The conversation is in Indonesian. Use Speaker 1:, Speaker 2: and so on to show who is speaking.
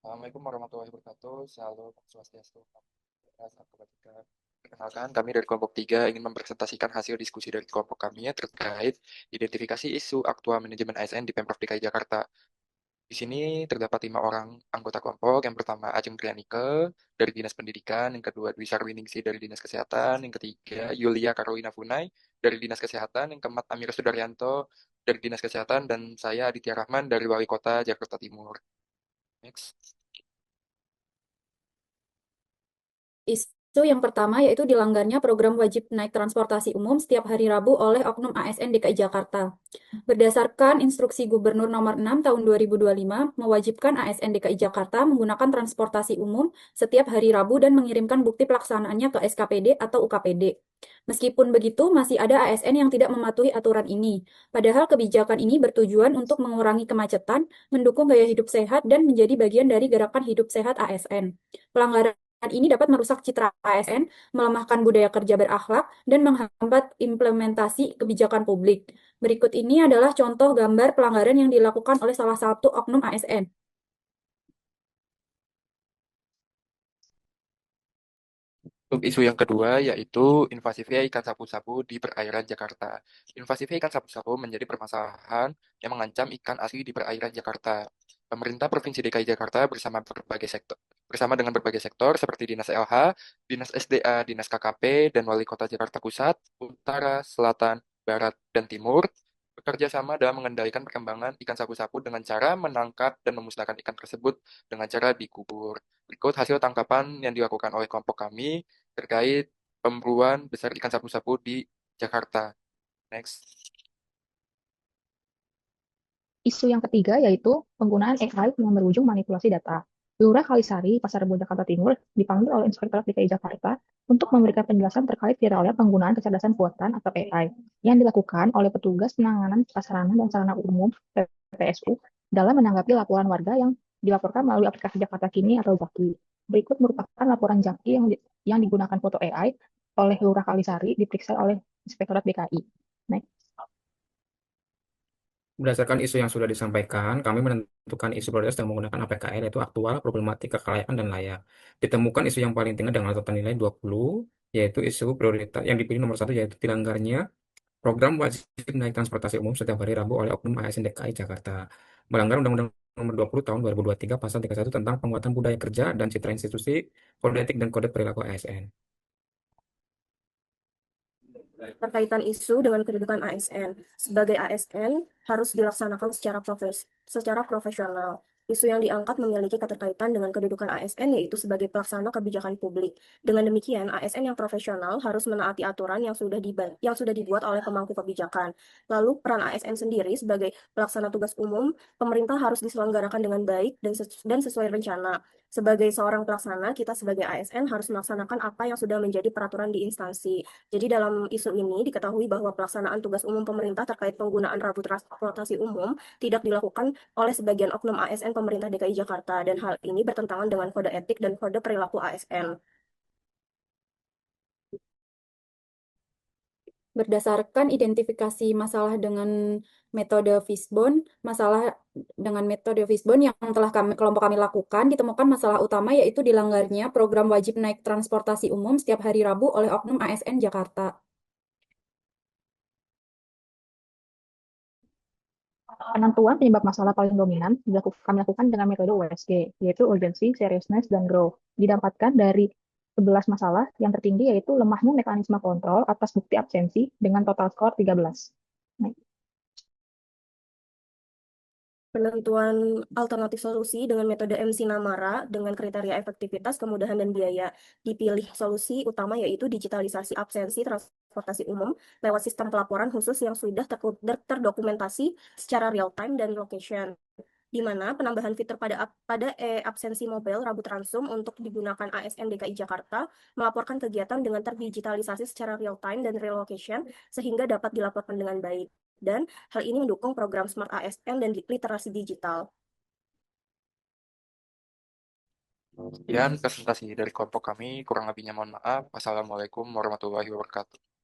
Speaker 1: Assalamualaikum warahmatullahi wabarakatuh. Salam Swastiastu. Salam kebajikan. Perkenalkan, kami dari kelompok 3 ingin mempresentasikan hasil diskusi dari kelompok kami terkait identifikasi isu aktual manajemen ASN di Pemprov DKI Jakarta. Di sini terdapat 5 orang anggota kelompok. Yang pertama, Ajeng Trianike dari Dinas Pendidikan. Yang kedua, Dwi Sarwiningsih dari Dinas Kesehatan. Yang ketiga, Yulia Karolina Funai dari Dinas Kesehatan. Yang keempat, Amir Sudaryanto dari Dinas Kesehatan. Dan saya, Aditya Rahman dari Wali Kota Jakarta Timur. Next.
Speaker 2: Isu yang pertama yaitu dilanggarnya program wajib naik transportasi umum setiap hari Rabu oleh Oknum ASN DKI Jakarta. Berdasarkan Instruksi Gubernur Nomor 6 Tahun 2025, mewajibkan ASN DKI Jakarta menggunakan transportasi umum setiap hari Rabu dan mengirimkan bukti pelaksanaannya ke SKPD atau UKPD. Meskipun begitu, masih ada ASN yang tidak mematuhi aturan ini. Padahal kebijakan ini bertujuan untuk mengurangi kemacetan, mendukung gaya hidup sehat, dan menjadi bagian dari gerakan hidup sehat ASN. Pelanggaran ini dapat merusak citra ASN, melemahkan budaya kerja berakhlak, dan menghambat implementasi kebijakan publik. Berikut ini adalah contoh gambar pelanggaran yang dilakukan oleh salah satu oknum ASN.
Speaker 1: Untuk isu yang kedua yaitu invasifnya ikan sapu-sapu di perairan Jakarta. Invasifnya ikan sapu-sapu menjadi permasalahan yang mengancam ikan asli di perairan Jakarta. Pemerintah Provinsi DKI Jakarta bersama dengan berbagai sektor seperti Dinas LH, Dinas SDA, Dinas KKP, dan Wali Kota Jakarta Pusat, Utara, Selatan, Barat, dan Timur bekerja sama dalam mengendalikan perkembangan ikan sapu-sapu dengan cara menangkap dan memusnahkan ikan tersebut dengan cara dikubur. Berikut hasil tangkapan yang dilakukan oleh kelompok kami terkait pemburuan besar ikan sapu-sapu di Jakarta. Next.
Speaker 3: Isu yang ketiga yaitu penggunaan AI yang berujung manipulasi data. Lurah Kalisari, Pasar Rebo, Jakarta Timur, dipanggil oleh Inspektorat DKI Jakarta untuk memberikan penjelasan terkait viralnya penggunaan kecerdasan buatan atau AI yang dilakukan oleh petugas penanganan prasarana dan sarana umum PPSU dalam menanggapi laporan warga yang dilaporkan melalui aplikasi Jakarta Kini atau Jaki. Berikut merupakan laporan Jaki yang digunakan foto AI oleh Lurah Kalisari diperiksa oleh Inspektorat DKI. Next.
Speaker 4: Berdasarkan isu yang sudah disampaikan, kami menentukan isu prioritas yang menggunakan APKL yaitu aktual, problematik, kekayaan, dan layak. Ditemukan isu yang paling tinggi dengan catatan nilai 20, yaitu isu prioritas yang dipilih nomor 1 yaitu dilanggarnya program wajib naik transportasi umum setiap hari Rabu oleh Oknum ASN DKI Jakarta. Melanggar Undang-Undang Nomor 20 Tahun 2023 Pasal 31 tentang penguatan budaya kerja dan citra institusi, kode etik dan kode perilaku ASN.
Speaker 5: Berkaitan isu dengan kedudukan ASN. Sebagai ASN harus dilaksanakan secara profesional. Isu yang diangkat memiliki keterkaitan dengan kedudukan ASN yaitu sebagai pelaksana kebijakan publik. Dengan demikian, ASN yang profesional harus menaati aturan yang sudah dibuat oleh pemangku kebijakan. Lalu peran ASN sendiri sebagai pelaksana tugas umum, pemerintah harus diselenggarakan dengan baik dan sesuai rencana. Sebagai seorang pelaksana, kita sebagai ASN harus melaksanakan apa yang sudah menjadi peraturan di instansi. Jadi dalam isu ini diketahui bahwa pelaksanaan tugas umum pemerintah terkait penggunaan rambu transportasi umum tidak dilakukan oleh sebagian oknum ASN pemerintah DKI Jakarta dan hal ini bertentangan dengan kode etik dan kode perilaku ASN.
Speaker 2: Berdasarkan identifikasi masalah dengan metode Fishbone, masalah dengan metode Fishbone yang telah kelompok kami lakukan, ditemukan masalah utama yaitu dilanggarnya program wajib naik transportasi umum setiap hari Rabu oleh oknum ASN Jakarta.
Speaker 3: Penentuan penyebab masalah paling dominan kami lakukan dengan metode USG, yaitu urgency, seriousness, dan growth. Didapatkan dari 11 masalah, yang tertinggi yaitu lemahnya mekanisme kontrol atas bukti absensi dengan total skor 13. Nah,
Speaker 5: Penentuan alternatif solusi dengan metode MC Namara dengan kriteria efektivitas, kemudahan, dan biaya. Dipilih solusi utama yaitu digitalisasi absensi transportasi umum lewat sistem pelaporan khusus yang sudah terdokumentasi secara real time dan location, di mana penambahan fitur pada absensi mobile Rabu Transum untuk digunakan ASN DKI Jakarta melaporkan kegiatan dengan terdigitalisasi secara real time dan relocation sehingga dapat dilaporkan dengan baik. Dan hal ini mendukung program Smart ASN dan literasi digital.
Speaker 1: Sekian presentasi dari kelompok kami. Kurang lebihnya mohon maaf. Wassalamualaikum warahmatullahi wabarakatuh.